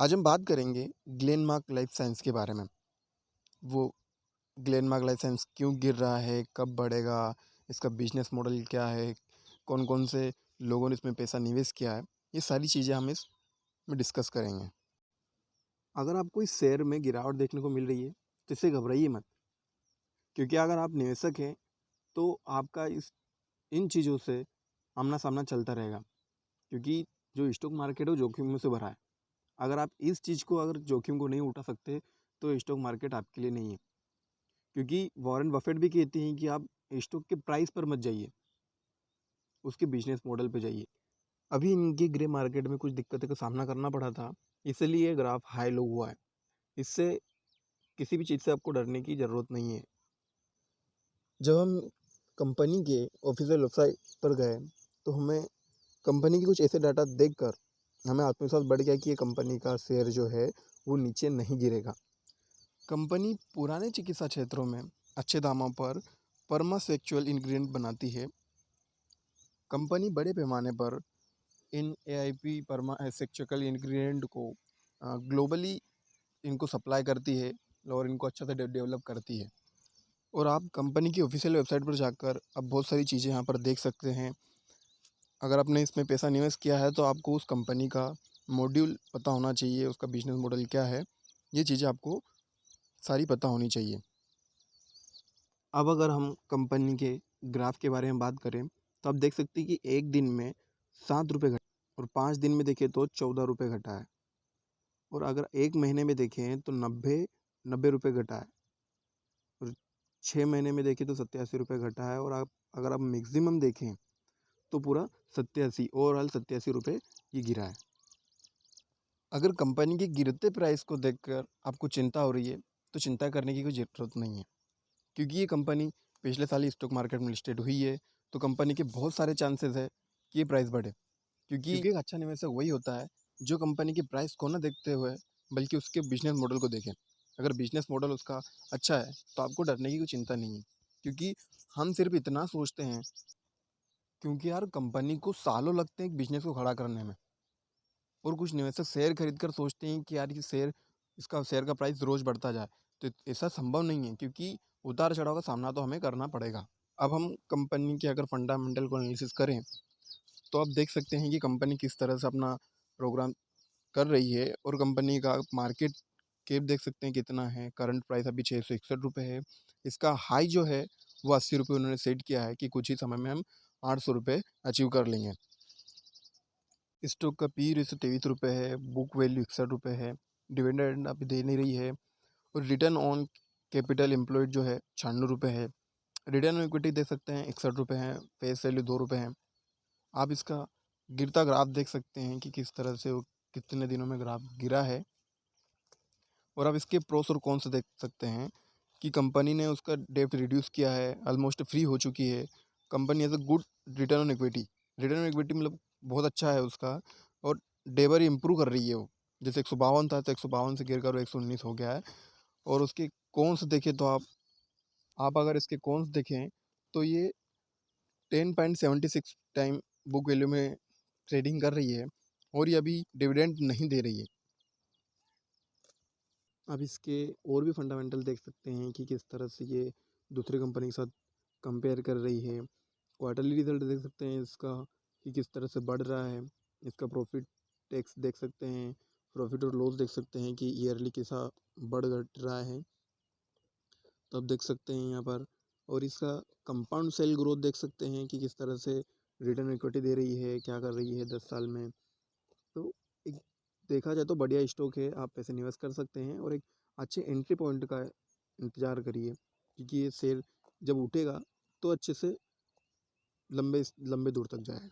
आज हम बात करेंगे ग्लेनमार्क लाइफ साइंस के बारे में। वो ग्लेनमार्क लाइफ साइंस क्यों गिर रहा है, कब बढ़ेगा, इसका बिजनेस मॉडल क्या है, कौन-कौन से लोगों ने इसमें पैसा निवेश किया है, ये सारी चीज़ें हम इसमें डिस्कस करेंगे। अगर आपको इस शेयर में गिरावट देखने को मिल रही है, तो इससे घबराइए मत, क्योंकि अगर आप निवेशक हैं, तो आपका इस इन चीज़ों से आमना-सामना चलता रहेगा, क्योंकि जो स्टॉक मार्केट है वो जोखिमों से भरा है। अगर आप इस चीज़ को अगर जोखिम को नहीं उठा सकते, तो स्टॉक मार्केट आपके लिए नहीं है। क्योंकि वॉरेन बफेट भी कहते हैं कि आप स्टॉक के प्राइस पर मत जाइए, उसके बिजनेस मॉडल पे जाइए। अभी इनके ग्रे मार्केट में कुछ दिक्कतों का सामना करना पड़ा था, इसलिए ग्राफ हाई लो हुआ है। इससे किसी भी चीज़ से आपको डरने की ज़रूरत नहीं है। जब हम कंपनी के ऑफिशियल वेबसाइट पर गए, तो हमें कंपनी की कुछ ऐसे डाटा देखकर हमें आत्मविश्वास बढ़ गया कि ये कंपनी का शेयर जो है वो नीचे नहीं गिरेगा। कंपनी पुराने चिकित्सा क्षेत्रों में अच्छे दामों पर फार्मास्यूटिकल इंग्रेडिएंट बनाती है। कंपनी बड़े पैमाने पर इन एआईपी फार्मास्यूटिकल इंग्रेडिएंट को ग्लोबली इनको सप्लाई करती है और इनको अच्छा से डेवलप करती है। और आप कंपनी की ऑफिशियल वेबसाइट पर जाकर अब बहुत सारी चीज़ें यहाँ पर देख सकते हैं। अगर आपने इसमें पैसा निवेश किया है तो आपको उस कंपनी का मॉड्यूल पता होना चाहिए, उसका बिजनेस मॉडल क्या है, ये चीज़ें आपको सारी पता होनी चाहिए। अब अगर हम कंपनी के ग्राफ के बारे में बात करें, तो आप देख सकते हैं कि एक दिन में 7 रुपये घटा और 5 दिन में देखें तो 14 रुपये घटा है। और अगर एक महीने में देखें तो 90 रुपये घटा है। और 6 महीने में देखें तो 87 रुपये घटा है। और अगर आप मैक्सिमम देखें तो पूरा 87 ओवरऑल 87 रुपये ये गिरा है। अगर कंपनी के गिरते प्राइस को देखकर आपको चिंता हो रही है, तो चिंता करने की कोई ज़रूरत नहीं है, क्योंकि ये कंपनी पिछले साल ही स्टॉक मार्केट में लिस्टेड हुई है। तो कंपनी के बहुत सारे चांसेस है कि ये प्राइस बढ़े, क्योंकि एक अच्छा निवेशक वही होता है जो कंपनी के प्राइस को ना देखते हुए बल्कि उसके बिजनेस मॉडल को देखे। अगर बिजनेस मॉडल उसका अच्छा है तो आपको डरने की कोई चिंता नहीं है, क्योंकि हम सिर्फ इतना सोचते हैं, क्योंकि यार कंपनी को सालों लगते हैं एक बिजनेस को खड़ा करने में। और कुछ निवेशक शेयर खरीद कर सोचते हैं कि यार ये शेयर, इसका शेयर का प्राइस रोज़ बढ़ता जाए। तो ऐसा संभव नहीं है, क्योंकि उतार चढ़ाव का सामना तो हमें करना पड़ेगा। अब हम कंपनी के अगर फंडामेंटल को एनालिसिस करें, तो आप देख सकते हैं कि कंपनी किस तरह से अपना प्रोग्राम कर रही है। और कंपनी का मार्केट कैप देख सकते हैं कितना है। करंट प्राइस अभी 661 रुपये है। इसका हाई जो है वो 80 रुपये उन्होंने सेट किया है कि कुछ ही समय में हम 800 रुपये अचीव कर लेंगे। स्टॉक का पी रेशियो 23 रुपये है। बुक वैल्यू 61 रुपये है। डिविडेंड अभी दे नहीं रही है। और रिटर्न ऑन कैपिटल एम्प्लॉयड जो है 96 रुपये है। रिटर्न ऑन इक्विटी देख सकते हैं 61 रुपये है। फेस वैल्यू 2 रुपये है। आप इसका गिरता ग्राफ देख सकते हैं कि किस तरह से वो कितने दिनों में ग्राफ गिरा है। और आप इसके प्रोस और कॉन्स देख सकते हैं कि कंपनी ने उसका डेब्ट रिड्यूस किया है, ऑलमोस्ट फ्री हो चुकी है। Company has a good return on equity, return on equity मतलब बहुत अच्छा है उसका। और डेबर इम्प्रूव कर रही है वो। जैसे 152 था तो 152 से गिर कर 119 हो गया है। और उसके कॉन्स देखें तो आप अगर इसके कॉन्स देखें तो ये 10.76 टाइम बुक वैल्यू में ट्रेडिंग कर रही है। और ये अभी डिविडेंड नहीं दे रही है। अब इसके और भी फंडामेंटल देख सकते हैं कि किस तरह से ये दूसरी कंपनी के साथ कंपेयर कर रही है। क्वार्टरली रिजल्ट देख सकते हैं इसका कि किस तरह से बढ़ रहा है। इसका प्रॉफिट टैक्स देख सकते हैं, प्रॉफिट और लॉस देख सकते हैं कि ईयरली कैसा बढ़ घट रहा है। तो आप देख सकते हैं यहाँ पर। और इसका कंपाउंड सेल ग्रोथ देख सकते हैं कि किस तरह से रिटर्न इक्विटी दे रही है, क्या कर रही है 10 साल में। तो एक देखा जाए तो बढ़िया स्टॉक है, आप पैसे निवेश कर सकते हैं। और एक अच्छे एंट्री पॉइंट का इंतज़ार करिए, क्योंकि ये शेयर जब उठेगा तो अच्छे से लंबे लंबे दूर तक जाएगा।